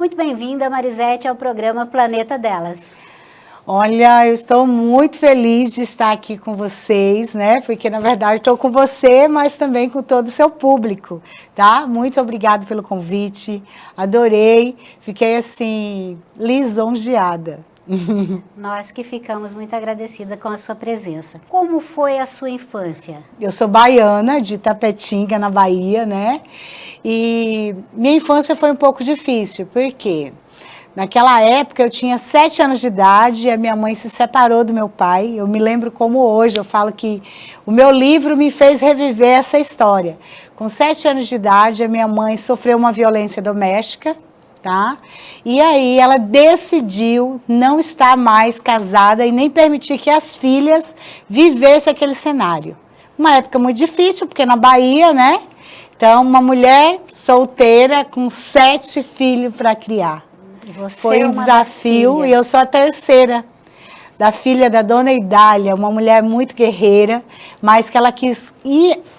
Muito bem-vinda, Marisete, ao programa Planeta Delas. Olha, eu estou muito feliz de estar aqui com vocês, né? Porque, na verdade, estou com você, mas também com todo o seu público, tá? Muito obrigada pelo convite, adorei, fiquei, assim, lisonjeada. Nós que ficamos muito agradecidas com a sua presença. Como foi a sua infância? Eu sou baiana, de Itapetinga, na Bahia, né? E minha infância foi um pouco difícil, porque naquela época eu tinha 7 anos de idade e a minha mãe se separou do meu pai. Eu me lembro como hoje, eu falo que o meu livro me fez reviver essa história. Com 7 anos de idade, a minha mãe sofreu uma violência doméstica, tá? E aí ela decidiu não estar mais casada e nem permitir que as filhas vivessem aquele cenário. Uma época muito difícil, porque na Bahia, né? Então, uma mulher solteira com 7 filhos para criar. Foi um desafio e eu sou a terceira da filha da Dona Idália, uma mulher muito guerreira, mas que ela quis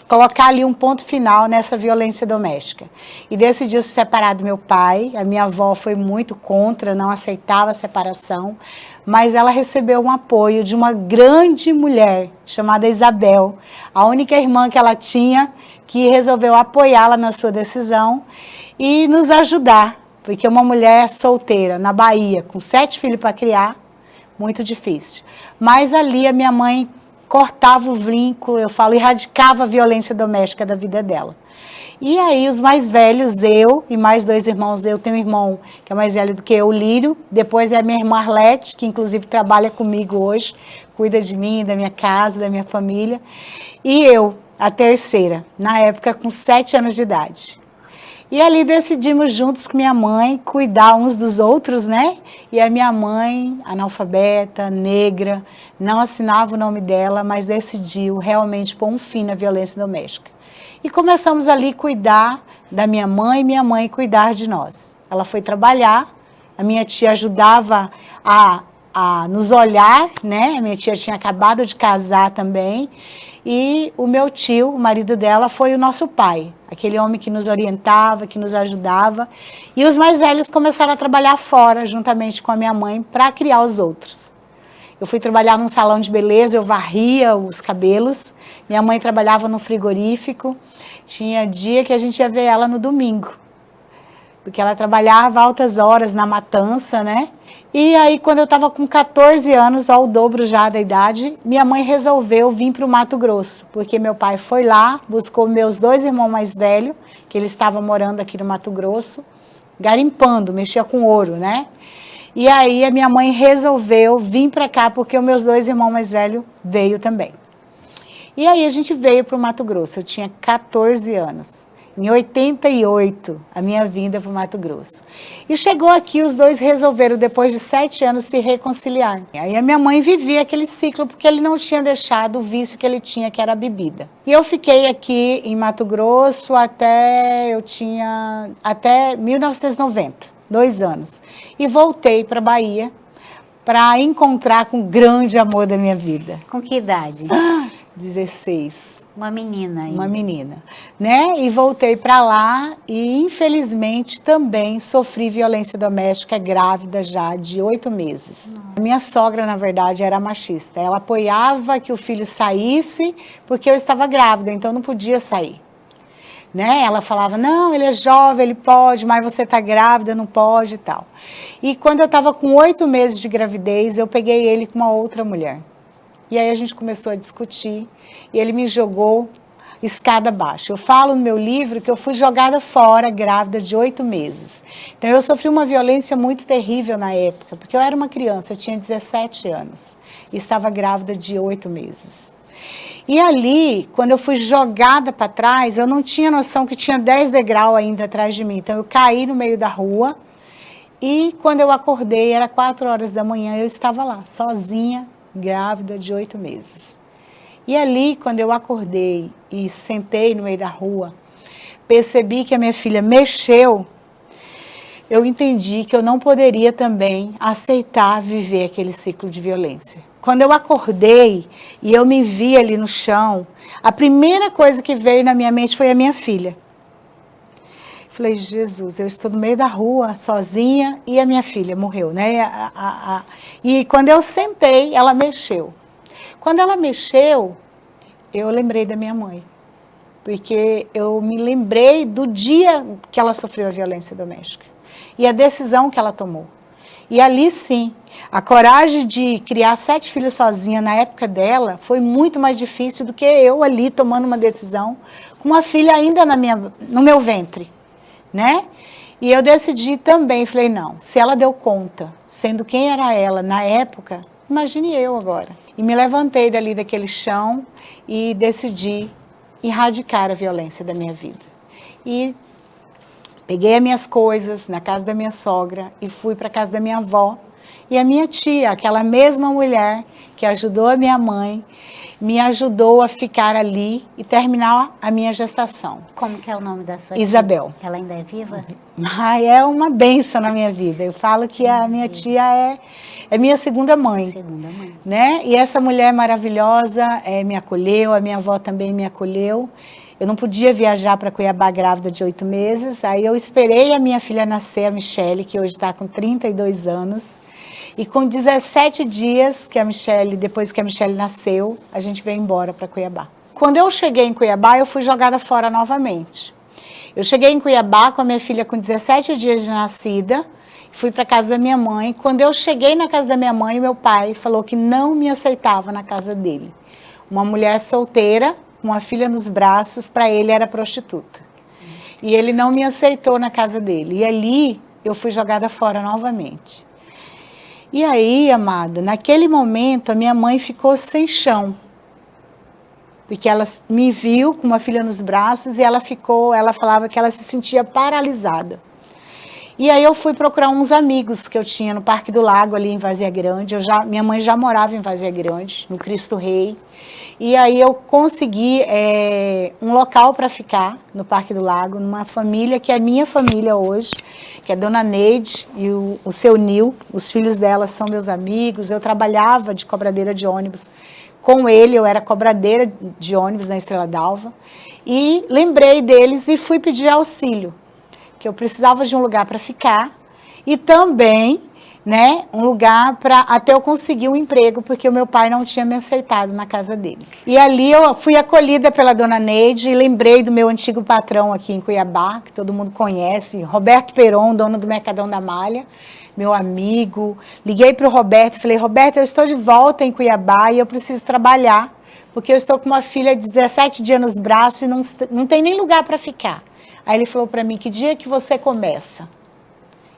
colocar ali um ponto final nessa violência doméstica. E decidiu se separar do meu pai. A minha avó foi muito contra, não aceitava a separação, mas ela recebeu um apoio de uma grande mulher chamada Isabel, a única irmã que ela tinha, que resolveu apoiá-la na sua decisão e nos ajudar, porque uma mulher solteira na Bahia, com 7 filhos para criar, muito difícil. Mas ali a minha mãe cortava o vínculo, eu falo, erradicava a violência doméstica da vida dela. E aí os mais velhos, eu e mais 2 irmãos, eu tenho um irmão que é mais velho do que eu, o Lírio, depois é a minha irmã Arlete, que inclusive trabalha comigo hoje, cuida de mim, da minha casa, da minha família, e eu, a terceira, na época com 7 anos de idade. E ali decidimos juntos com minha mãe cuidar uns dos outros, né? E a minha mãe, analfabeta, negra, não assinava o nome dela, mas decidiu realmente pôr um fim na violência doméstica. E começamos ali a cuidar da minha mãe cuidar de nós. Ela foi trabalhar, a minha tia ajudava a nos olhar, né? A minha tia tinha acabado de casar também. E o meu tio, o marido dela, foi o nosso pai, aquele homem que nos orientava, que nos ajudava. E os mais velhos começaram a trabalhar fora, juntamente com a minha mãe, para criar os outros. Eu fui trabalhar num salão de beleza, eu varria os cabelos. Minha mãe trabalhava no frigorífico. Tinha dia que a gente ia ver ela no domingo, porque ela trabalhava altas horas na matança, né? E aí, quando eu estava com 14 anos, ao dobro já da idade, minha mãe resolveu vir para o Mato Grosso, porque meu pai foi lá, buscou meus 2 irmãos mais velhos, que eles estavam morando aqui no Mato Grosso, garimpando, mexia com ouro, né? E aí, a minha mãe resolveu vir para cá, porque os meus 2 irmãos mais velhos veio também. E aí, a gente veio para o Mato Grosso, eu tinha 14 anos. Em 88, a minha vinda para o Mato Grosso. E chegou aqui, os 2 resolveram, depois de 7 anos, se reconciliar. Aí a minha mãe vivia aquele ciclo, porque ele não tinha deixado o vício que ele tinha, que era a bebida. E eu fiquei aqui em Mato Grosso até 1990, 2 anos. E voltei para a Bahia para encontrar com o grande amor da minha vida. Com que idade? 16. Uma menina ainda. Uma menina, né? E voltei para lá e, infelizmente, também sofri violência doméstica grávida já de 8 meses. A minha sogra, na verdade, era machista. Ela apoiava que o filho saísse porque eu estava grávida, então não podia sair. Né? Ela falava, não, ele é jovem, ele pode, mas você está grávida, não pode e tal. E quando eu estava com 8 meses de gravidez, eu peguei ele com uma outra mulher. E aí a gente começou a discutir e ele me jogou escada abaixo. Eu falo no meu livro que eu fui jogada fora, grávida de 8 meses. Então eu sofri uma violência muito terrível na época, porque eu era uma criança, eu tinha 17 anos e estava grávida de 8 meses. E ali, quando eu fui jogada para trás, eu não tinha noção que tinha 10 degraus ainda atrás de mim. Então eu caí no meio da rua e quando eu acordei, era 4 horas da manhã, eu estava lá, sozinha, grávida de 8 meses. E ali, quando eu acordei e sentei no meio da rua, percebi que a minha filha mexeu, eu entendi que eu não poderia também aceitar viver aquele ciclo de violência. Quando eu acordei e eu me vi ali no chão, a primeira coisa que veio na minha mente foi a minha filha. Falei, Jesus, eu estou no meio da rua, sozinha, e a minha filha morreu, né? E quando eu sentei, ela mexeu. Quando ela mexeu, eu lembrei da minha mãe. Porque eu me lembrei do dia que ela sofreu a violência doméstica. E a decisão que ela tomou. E ali sim, a coragem de criar 7 filhos sozinha na época dela foi muito mais difícil do que eu ali tomando uma decisão com uma filha ainda no meu ventre, né? E eu decidi também, falei, não, se ela deu conta, sendo quem era ela na época, imagine eu agora. E me levantei dali daquele chão e decidi erradicar a violência da minha vida. E peguei as minhas coisas na casa da minha sogra e fui para a casa da minha avó. E a minha tia, aquela mesma mulher que ajudou a minha mãe, me ajudou a ficar ali e terminar a minha gestação. Como que é o nome da sua Isabel. tia? Ela ainda é viva? Ai, é uma bênção na minha vida. Eu falo que a minha tia é minha segunda mãe. Segunda mãe. Né? E essa mulher maravilhosa me acolheu, a minha avó também me acolheu. Eu não podia viajar para Cuiabá grávida de 8 meses, aí eu esperei a minha filha nascer, a Michele, que hoje está com 32 anos. E com 17 dias, depois que a Michele nasceu, a gente veio embora para Cuiabá. Quando eu cheguei em Cuiabá, eu fui jogada fora novamente. Eu cheguei em Cuiabá com a minha filha com 17 dias de nascida, fui para a casa da minha mãe. Quando eu cheguei na casa da minha mãe, meu pai falou que não me aceitava na casa dele. Uma mulher solteira, com uma filha nos braços, para ele era prostituta. E ele não me aceitou na casa dele. E ali eu fui jogada fora novamente. E aí, amada, naquele momento a minha mãe ficou sem chão. Porque ela me viu com uma filha nos braços e ela falava que ela se sentia paralisada. E aí eu fui procurar uns amigos que eu tinha no Parque do Lago, ali em Várzea Grande. Minha mãe já morava em Várzea Grande, no Cristo Rei. E aí eu consegui um local para ficar no Parque do Lago, numa família que é minha família hoje, que é a Dona Neide e o seu Nil. Os filhos dela são meus amigos. Eu trabalhava de cobradeira de ônibus com ele, eu era cobradeira de ônibus na Estrela d'Alva. E lembrei deles e fui pedir auxílio, que eu precisava de um lugar para ficar e também, né, um lugar para até eu conseguir um emprego, porque o meu pai não tinha me aceitado na casa dele. E ali eu fui acolhida pela Dona Neide e lembrei do meu antigo patrão aqui em Cuiabá, que todo mundo conhece, Roberto Peron, dono do Mercadão da Malha, meu amigo. Liguei para o Roberto e falei, Roberto, eu estou de volta em Cuiabá e eu preciso trabalhar, porque eu estou com uma filha de 17 dias nos braços e não tem nem lugar para ficar. Aí ele falou para mim, que dia que você começa?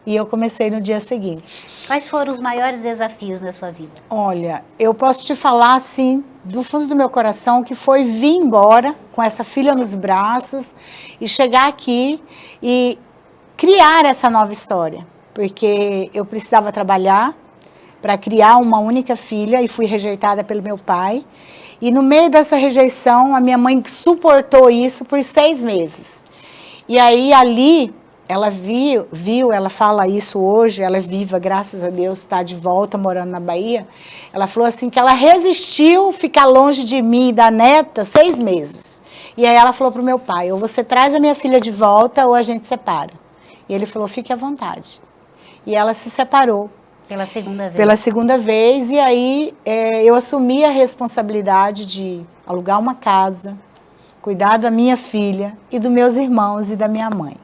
E eu comecei no dia seguinte. Quais foram os maiores desafios da sua vida? Olha, eu posso te falar assim, do fundo do meu coração, que foi vir embora com essa filha nos braços e chegar aqui e criar essa nova história. Porque eu precisava trabalhar para criar uma única filha e fui rejeitada pelo meu pai. E no meio dessa rejeição, a minha mãe suportou isso por 6 meses. E aí, ali, ela viu, ela fala isso hoje, ela é viva, graças a Deus, está de volta, morando na Bahia. Ela falou assim, que ela resistiu ficar longe de mim e da neta 6 meses. E aí ela falou para o meu pai, ou você traz a minha filha de volta, ou a gente separa. E ele falou, fique à vontade. E ela se separou. Pela segunda vez? Pela segunda vez, e aí eu assumi a responsabilidade de alugar uma casa, cuidar da minha filha e dos meus irmãos e da minha mãe.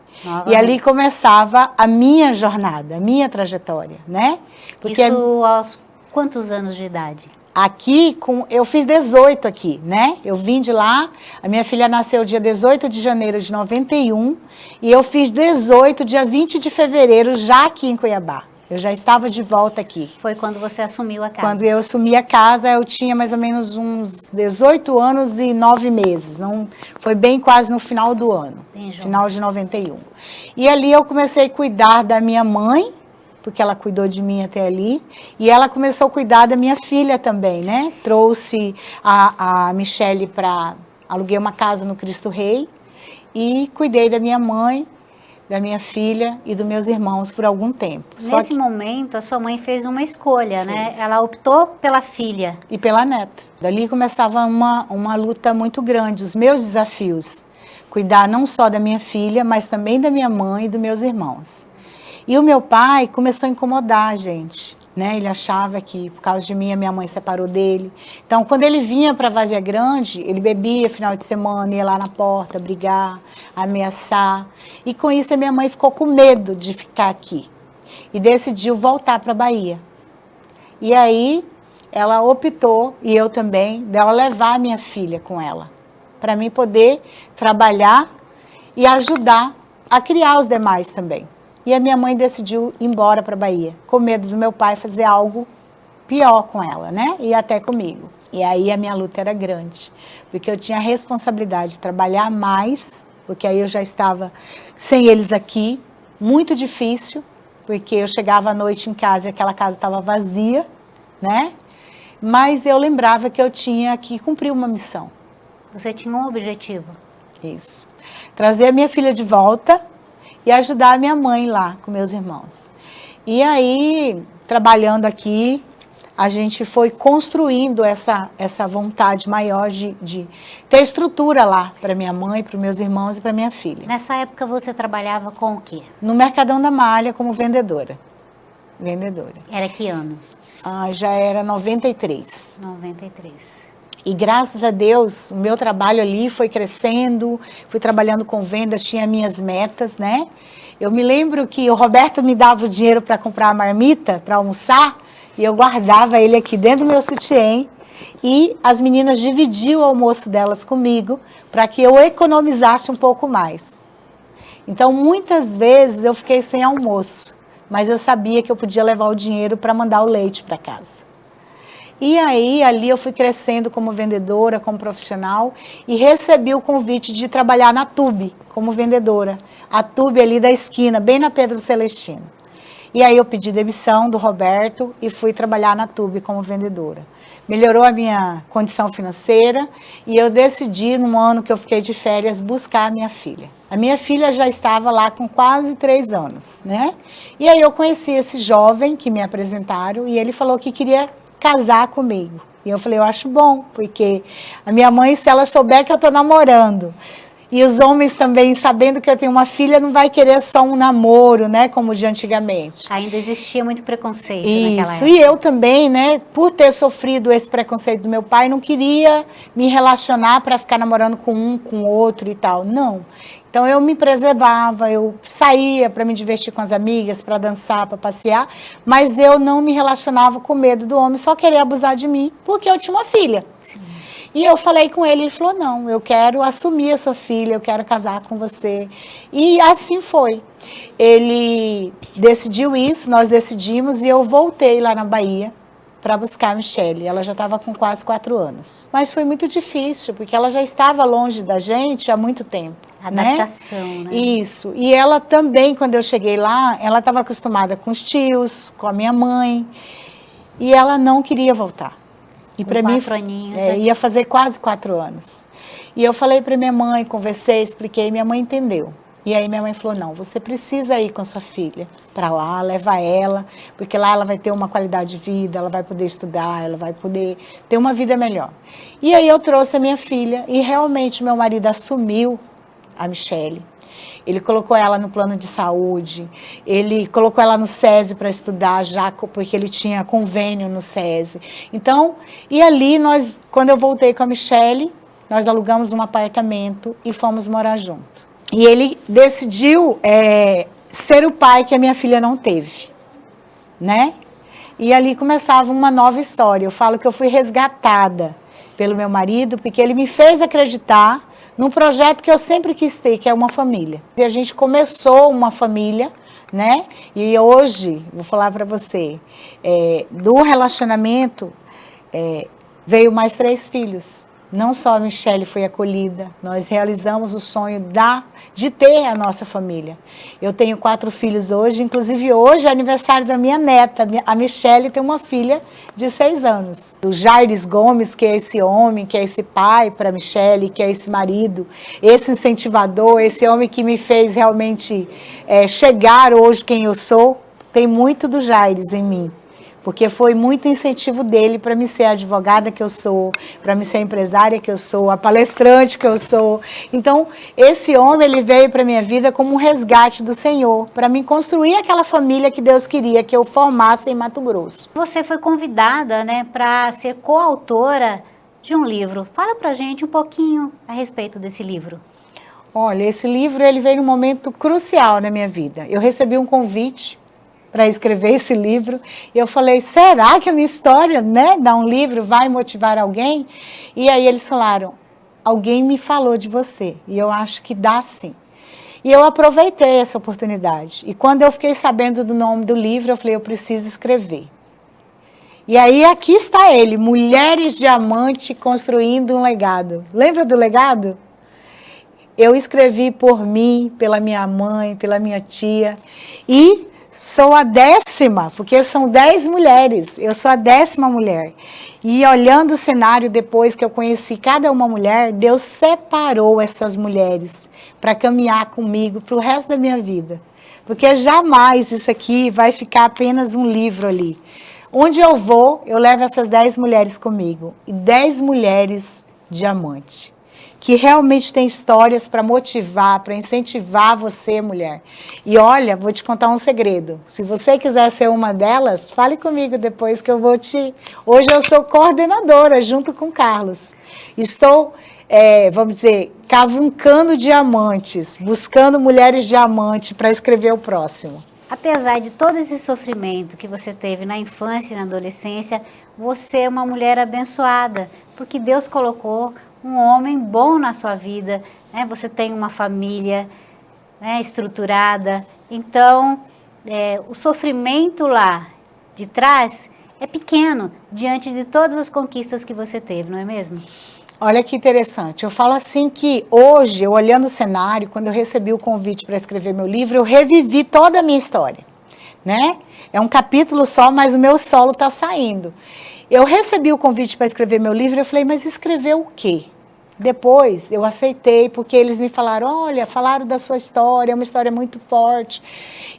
E ali começava a minha jornada, a minha trajetória, né? Porque isso aos quantos anos de idade? Aqui, eu fiz 18 aqui, né? Eu vim de lá, a minha filha nasceu dia 18 de janeiro de 91 e eu fiz 18 dia 20 de fevereiro já aqui em Cuiabá. Eu já estava de volta aqui. Foi quando você assumiu a casa? Quando eu assumi a casa, eu tinha mais ou menos uns 18 anos e 9 meses. Não, foi bem quase no final do ano, final de 91. E ali eu comecei a cuidar da minha mãe, porque ela cuidou de mim até ali. E ela começou a cuidar da minha filha também, né? Trouxe a Michele para... Aluguei uma casa no Cristo Rei e cuidei da minha mãe, da minha filha e dos meus irmãos por algum tempo. Nesse momento, a sua mãe fez uma escolha, né? Ela optou pela filha. E pela neta. Dali começava uma luta muito grande, os meus desafios. cuidar não só da minha filha, mas também da minha mãe e dos meus irmãos. E o meu pai começou a incomodar a gente, né? Ele achava que por causa de mim a minha mãe separou dele. Então, quando ele vinha para Várzea Grande, ele bebia final de semana, ia lá na porta brigar, ameaçar. E com isso a minha mãe ficou com medo de ficar aqui e decidiu voltar para a Bahia. E aí ela optou, e eu também, dela levar a minha filha com ela, para mim poder trabalhar e ajudar a criar os demais também. E a minha mãe decidiu ir embora para a Bahia, com medo do meu pai fazer algo pior com ela, né? E até comigo. E aí a minha luta era grande, porque eu tinha a responsabilidade de trabalhar mais, porque aí eu já estava sem eles aqui, muito difícil, porque eu chegava à noite em casa e aquela casa estava vazia, né? Mas eu lembrava que eu tinha que cumprir uma missão. Você tinha um objetivo? Isso. Trazer a minha filha de volta e ajudar a minha mãe lá com meus irmãos. E aí, trabalhando aqui, a gente foi construindo essa vontade maior de ter estrutura lá para minha mãe, para meus irmãos e para minha filha. Nessa época você trabalhava com o quê? No Mercadão da Malha como vendedora. Era que ano? Já era 93. 93. E graças a Deus, o meu trabalho ali foi crescendo, fui trabalhando com vendas, tinha minhas metas, né? Eu me lembro que o Roberto me dava o dinheiro para comprar a marmita, para almoçar, e eu guardava ele aqui dentro do meu sutiã, e as meninas dividiam o almoço delas comigo, para que eu economizasse um pouco mais. Então, muitas vezes eu fiquei sem almoço, mas eu sabia que eu podia levar o dinheiro para mandar o leite para casa. E aí, ali eu fui crescendo como vendedora, como profissional, e recebi o convite de trabalhar na Tube, como vendedora. A Tube ali da esquina, bem na Pedro Celestino. E aí eu pedi demissão do Roberto e fui trabalhar na Tube como vendedora. Melhorou a minha condição financeira e eu decidi, num ano que eu fiquei de férias, buscar a minha filha. A minha filha já estava lá com quase 3 anos, né? E aí eu conheci esse jovem que me apresentaram e ele falou que queria casar comigo. E eu falei, eu acho bom, porque a minha mãe, se ela souber que eu estou namorando, e os homens também, sabendo que eu tenho uma filha, não vai querer só um namoro, né, como de antigamente. Ainda existia muito preconceito naquela época. E eu também, né, por ter sofrido esse preconceito do meu pai, não queria me relacionar para ficar namorando com um, com o outro e tal. Não. Então, eu me preservava, eu saía para me divertir com as amigas, para dançar, para passear, mas eu não me relacionava com medo do homem só querer abusar de mim, porque eu tinha uma filha. Sim. E eu falei com ele, ele falou, não, eu quero assumir a sua filha, eu quero casar com você. E assim foi. Ele decidiu isso, nós decidimos, e eu voltei lá na Bahia para buscar a Michele. Ela já estava com quase 4 anos. Mas foi muito difícil, porque ela já estava longe da gente há muito tempo. Adaptação, né? Isso. E ela também, quando eu cheguei lá, ela estava acostumada com os tios, com a minha mãe, e ela não queria voltar. E para mim, ia fazer quase 4 anos. E eu falei para minha mãe, conversei, expliquei, minha mãe entendeu. E aí minha mãe falou, não, você precisa ir com a sua filha para lá, levar ela, porque lá ela vai ter uma qualidade de vida, ela vai poder estudar, ela vai poder ter uma vida melhor. E aí eu trouxe a minha filha e realmente meu marido assumiu a Michele. Ele colocou ela no plano de saúde, ele colocou ela no SESI para estudar, já porque ele tinha convênio no SESI. Então, e ali quando eu voltei com a Michele, nós alugamos um apartamento e fomos morar junto. E ele decidiu ser o pai que a minha filha não teve, né? E ali começava uma nova história. Eu falo que eu fui resgatada pelo meu marido, porque ele me fez acreditar num projeto que eu sempre quis ter, que é uma família. E a gente começou uma família, né? E hoje, vou falar para você, do relacionamento veio mais 3 filhos. Não só a Michele foi acolhida, nós realizamos o sonho de ter a nossa família. Eu tenho 4 filhos hoje, inclusive hoje é aniversário da minha neta. A Michele tem uma filha de 6 anos. O Jaires Gomes, que é esse homem, que é esse pai para a Michele, que é esse marido, esse incentivador, esse homem que me fez realmente chegar hoje quem eu sou, tem muito do Jaires em mim. porque foi muito incentivo dele para me ser a advogada que eu sou, para me ser a empresária que eu sou, a palestrante que eu sou. Então, esse homem, ele veio para minha vida como um resgate do Senhor, para me construir aquela família que Deus queria que eu formasse em Mato Grosso. Você foi convidada, né, para ser coautora de um livro. Fala pra gente um pouquinho a respeito desse livro. Olha, esse livro ele veio num momento crucial na minha vida. Eu recebi um convite para escrever esse livro e eu falei, será que a minha história, né, dar um livro vai motivar alguém? E aí eles falaram, alguém me falou de você e eu acho que dá sim. E eu aproveitei essa oportunidade. E quando eu fiquei sabendo do nome do livro, eu falei, eu preciso escrever. E aí aqui está ele, Mulheres Diamante Construindo um Legado. Lembra do legado? Eu escrevi por mim, pela minha mãe, pela minha tia. E sou a 10ª, porque são 10 mulheres. Eu sou a 10ª mulher. E olhando o cenário depois que eu conheci cada uma mulher, Deus separou essas mulheres para caminhar comigo para o resto da minha vida. Porque jamais isso aqui vai ficar apenas um livro ali. Onde eu vou, eu levo essas 10 mulheres comigo. E 10 mulheres diamante. Que realmente tem histórias para motivar, para incentivar você, mulher. E olha, vou te contar um segredo. Se você quiser ser uma delas, fale comigo depois que eu vou te... Hoje eu sou coordenadora junto com o Carlos. Estou, vamos dizer, cavucando diamantes, buscando mulheres diamante para escrever o próximo. Apesar de todo esse sofrimento que você teve na infância e na adolescência, você é uma mulher abençoada, porque Deus colocou um homem bom na sua vida, né? Você tem uma família, né, estruturada, então o sofrimento lá de trás é pequeno diante de todas as conquistas que você teve, não é mesmo? Olha que interessante, eu falo assim que hoje, eu olhando o cenário, quando eu recebi o convite para escrever meu livro, eu revivi toda a minha história, né? É um capítulo só, mas o meu solo está saindo. Eu recebi o convite para escrever meu livro, eu falei, mas escrever o quê? Depois eu aceitei, porque eles me falaram, olha, falaram da sua história, é uma história muito forte.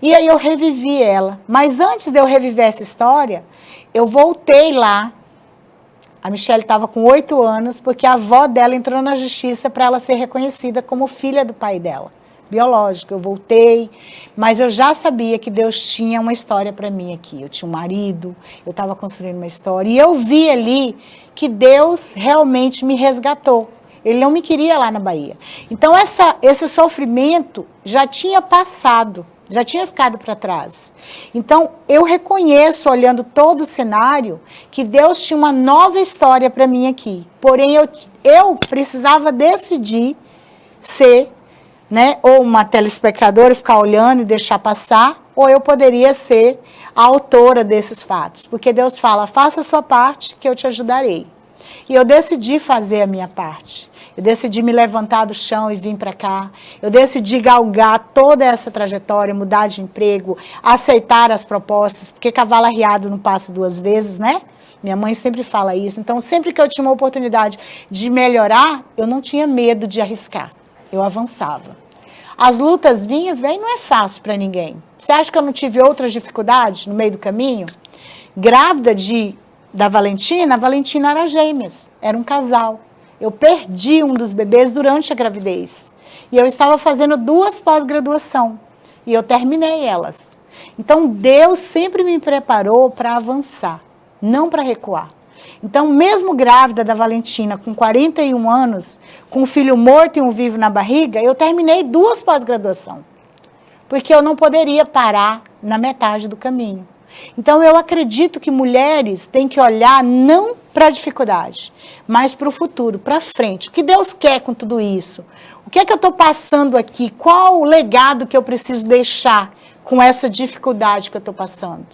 E aí eu revivi ela. Mas antes de eu reviver essa história, eu voltei lá. A Michelle estava com 8 anos, porque a avó dela entrou na justiça para ela ser reconhecida como filha do pai dela. Biológico, eu voltei, mas eu já sabia que Deus tinha uma história para mim aqui. Eu tinha um marido, eu estava construindo uma história. E eu vi ali que Deus realmente me resgatou. Ele não me queria lá na Bahia. Então, esse sofrimento já tinha passado, já tinha ficado para trás. Então, eu reconheço, olhando todo o cenário, que Deus tinha uma nova história para mim aqui. Porém, eu precisava decidir ser, né, ou uma telespectadora, ficar olhando e deixar passar, ou eu poderia ser a autora desses fatos. Porque Deus fala, faça a sua parte que eu te ajudarei. E eu decidi fazer a minha parte. Eu decidi me levantar do chão e vir para cá. Eu decidi galgar toda essa trajetória, mudar de emprego, aceitar as propostas, porque cavalo arriado não passa 2 vezes, né? Minha mãe sempre fala isso. Então, sempre que eu tinha uma oportunidade de melhorar, eu não tinha medo de arriscar. Eu avançava. As lutas vêm, não é fácil para ninguém. Você acha que eu não tive outras dificuldades no meio do caminho? Grávida da Valentina, a Valentina era gêmeas, era um casal. Eu perdi um dos bebês durante a gravidez. E eu estava fazendo 2 pós-graduação. E eu terminei elas. Então, Deus sempre me preparou para avançar, não para recuar. Então, mesmo grávida da Valentina, com 41 anos, com um filho morto e um vivo na barriga, eu terminei 2 pós-graduação. Porque eu não poderia parar na metade do caminho. Então, eu acredito que mulheres têm que olhar não para a dificuldade, mas para o futuro, para frente. O que Deus quer com tudo isso? O que é que eu estou passando aqui? Qual o legado que eu preciso deixar com essa dificuldade que eu estou passando?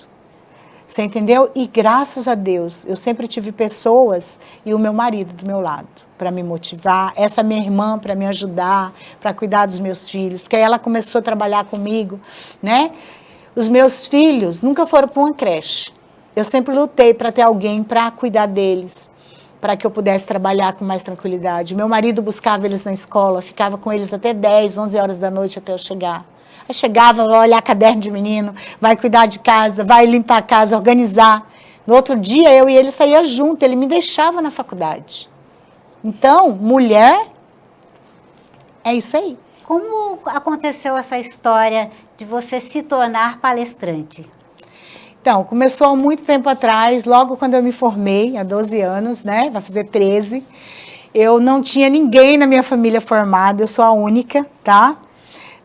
Você entendeu? E graças a Deus, eu sempre tive pessoas e o meu marido do meu lado para me motivar, essa minha irmã para me ajudar, para cuidar dos meus filhos, porque aí ela começou a trabalhar comigo, né? Os meus filhos nunca foram para uma creche. Eu sempre lutei para ter alguém para cuidar deles, para que eu pudesse trabalhar com mais tranquilidade. Meu marido buscava eles na escola, ficava com eles até 10, 11 horas da noite até eu chegar. Aí chegava, vai olhar caderno de menino, vai cuidar de casa, vai limpar a casa, organizar. No outro dia, eu e ele saía junto, ele me deixava na faculdade. Então, mulher, é isso aí. Como aconteceu essa história de você se tornar palestrante? Então, começou há muito tempo atrás, logo quando eu me formei, há 12 anos, né? Vai fazer 13. Eu não tinha ninguém na minha família formado, eu sou a única, tá?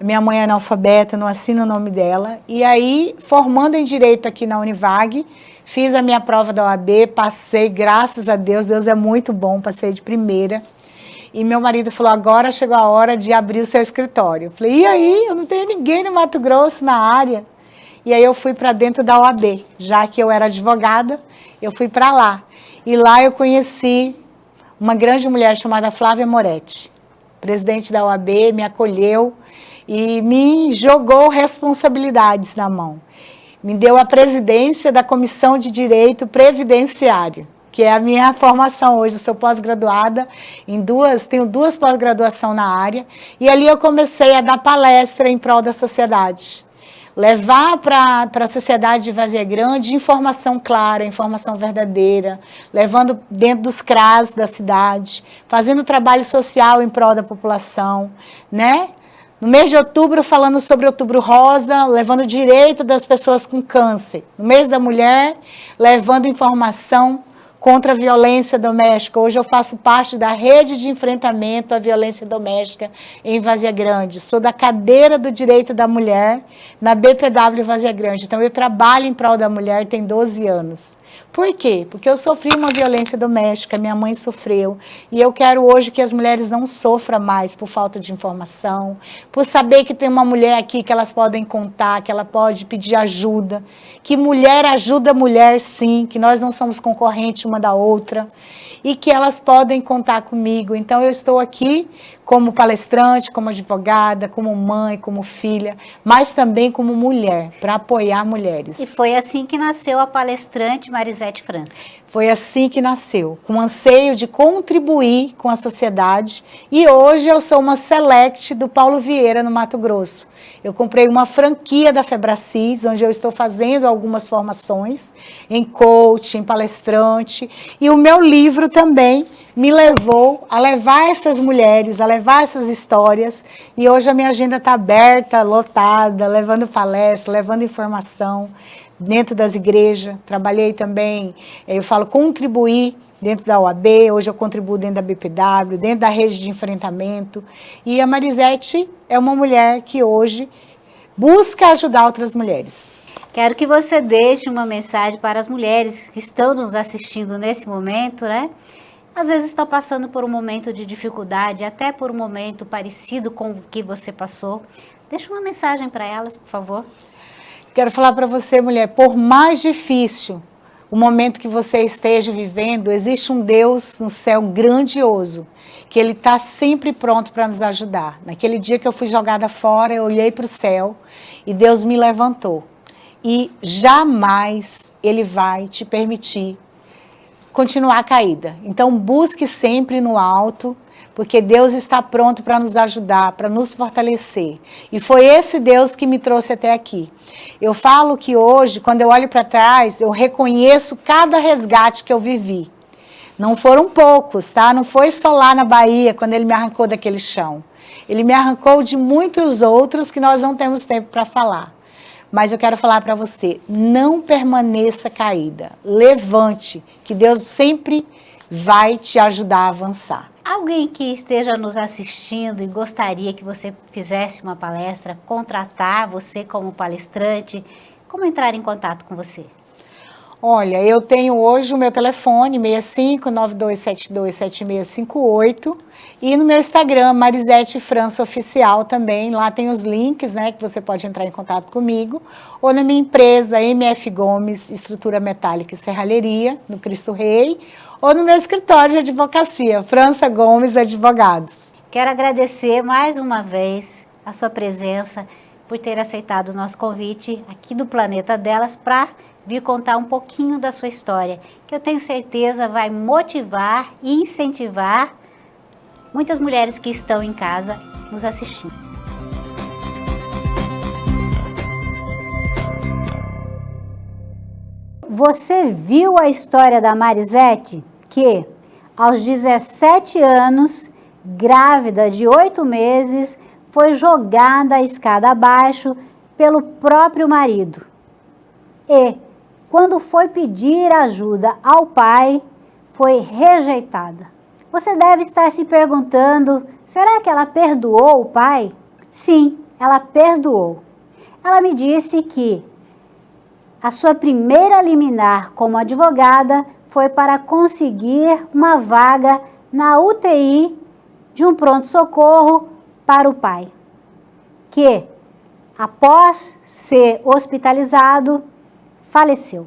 Minha mãe é analfabeta, não assino o nome dela. E aí, formando em Direito aqui na Univag, fiz a minha prova da OAB, passei, graças a Deus, Deus é muito bom, passei de primeira. E meu marido falou, agora chegou a hora de abrir o seu escritório. Eu falei, e aí? Eu não tenho ninguém no Mato Grosso, na área. E aí eu fui para dentro da OAB, já que eu era advogada, eu fui para lá. E lá eu conheci uma grande mulher chamada Flávia Moretti, presidente da OAB, me acolheu e me jogou responsabilidades na mão. Me deu a presidência da Comissão de Direito Previdenciário, que é a minha formação hoje. Eu sou pós-graduada tenho duas pós-graduação na área, e ali eu comecei a dar palestra em prol da sociedade. Levar para a sociedade de Várzea Grande informação clara, informação verdadeira, levando dentro dos CRAS da cidade, fazendo trabalho social em prol da população, né? No mês de outubro, falando sobre Outubro Rosa, levando o direito das pessoas com câncer. No mês da mulher, levando informação contra a violência doméstica. Hoje eu faço parte da rede de enfrentamento à violência doméstica em Várzea Grande. Sou da cadeira do direito da mulher na BPW Várzea Grande. Então, eu trabalho em prol da mulher tem 12 anos. Por quê? Porque eu sofri uma violência doméstica, minha mãe sofreu, e eu quero hoje que as mulheres não sofram mais por falta de informação, por saber que tem uma mulher aqui que elas podem contar, que ela pode pedir ajuda, que mulher ajuda mulher sim, que nós não somos concorrentes uma da outra, e que elas podem contar comigo. Então eu estou aqui como palestrante, como advogada, como mãe, como filha, mas também como mulher, para apoiar mulheres. E foi assim que nasceu a palestrante Marisete França. Foi assim que nasceu, com anseio de contribuir com a sociedade. E hoje eu sou uma select do Paulo Vieira, no Mato Grosso. Eu comprei uma franquia da Febracis, onde eu estou fazendo algumas formações em coach, em palestrante. E o meu livro também me levou a levar essas mulheres, a levar essas histórias. E hoje a minha agenda está aberta, lotada, levando palestra, levando informação dentro das igrejas. Trabalhei também, eu falo, contribuir dentro da OAB, hoje eu contribuo dentro da BPW, dentro da rede de enfrentamento. E a Marisete é uma mulher que hoje busca ajudar outras mulheres. Quero que você deixe uma mensagem para as mulheres que estão nos assistindo nesse momento, né? Às vezes estão passando por um momento de dificuldade, até por um momento parecido com o que você passou. Deixa uma mensagem para elas, por favor. Quero falar para você, mulher, por mais difícil o momento que você esteja vivendo, existe um Deus no céu grandioso, que Ele está sempre pronto para nos ajudar. Naquele dia que eu fui jogada fora, eu olhei para o céu e Deus me levantou. E jamais Ele vai te permitir continuar caída. Então, busque sempre no alto, porque Deus está pronto para nos ajudar, para nos fortalecer. E foi esse Deus que me trouxe até aqui. Eu falo que hoje, quando eu olho para trás, eu reconheço cada resgate que eu vivi. Não foram poucos, tá? Não foi só lá na Bahia, quando Ele me arrancou daquele chão. Ele me arrancou de muitos outros que nós não temos tempo para falar. Mas eu quero falar para você, não permaneça caída. Levante, que Deus sempre vai te ajudar a avançar. Alguém que esteja nos assistindo e gostaria que você fizesse uma palestra, contratar você como palestrante, como entrar em contato com você? Olha, eu tenho hoje o meu telefone, 6592727658, e no meu Instagram, Marisete França Oficial também, lá tem os links, né, que você pode entrar em contato comigo, ou na minha empresa, MF Gomes, Estrutura Metálica e Serralheria, no Cristo Rei, ou no meu escritório de advocacia, França Gomes Advogados. Quero agradecer mais uma vez a sua presença, por ter aceitado o nosso convite aqui do Planeta Delas para vir contar um pouquinho da sua história, que eu tenho certeza vai motivar e incentivar muitas mulheres que estão em casa nos assistindo. Você viu a história da Marisete, que aos 17 anos, grávida de 8 meses, foi jogada a escada abaixo pelo próprio marido. E, quando foi pedir ajuda ao pai, foi rejeitada. Você deve estar se perguntando, será que ela perdoou o pai? Sim, ela perdoou. Ela me disse que a sua primeira liminar como advogada foi para conseguir uma vaga na UTI de um pronto-socorro para o pai, que, após ser hospitalizado, faleceu.